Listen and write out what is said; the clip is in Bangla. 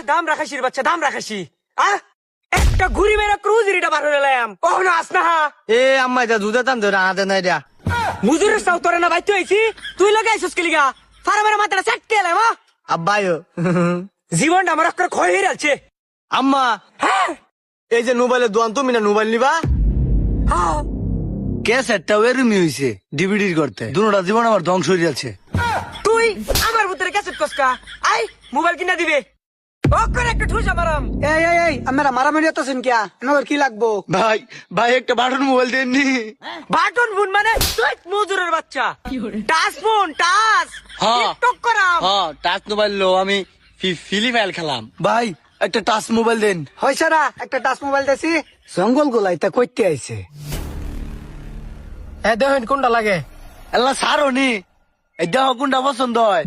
দাম রাখাসির বাচ্চা দাম রাখাসি একটা ঘুরি মেরা ক্রুজেরিটা বার হয়ে এলাম কখনো আস না হা এ আম্মা এটা দুধে টান ধরে আদে নাই দিয়া মুজুরের সাউ তোরে না বাইতে হইছি তুই লাগাইছিস কি লিগা ফার্মের মাথাটা সেট কে এলাম আব্বাইও জীবনটা আমার একটা ক্ষয় হয়ে যাচ্ছে আম্মা হ্যাঁ এই যে মোবাইলের দোয়ান তুমি না মোবাইল নিবা হ্যাঁ ক্যাসেটটা এরমি হইছে ডিভিডি করতে দুটোটা জীবন আমার ধ্বংস হয়ে যাচ্ছে তুই আমার ভিতরে ক্যাসেট কসকা আই মোবাইল কিনা দিবে ওকে একটা ঠুস আমারাম এই আমরা মারামারি হতেছেন কিয়া এনাদের কি লাগবো? ভাই ভাই একটা বাটন মোবাইল দেননি বাটন ফোন মানে তুই মজুরের বাচ্চা টাচ ফোন টাচ হ্যাঁ। টিকটক করাম হ্যাঁ টাচ মোবাইল লো আমি ফিলিমাইল খেলাম ভাই একটা টাচ মোবাইল দেন হয়েছে না একটা টাচ মোবাইল দিছি জঙ্গল গোলাই তা কইতে আইছে। দেখেন কোনটা লাগে এলা সারো নি এই দেহ কোনটা পছন্দ হয়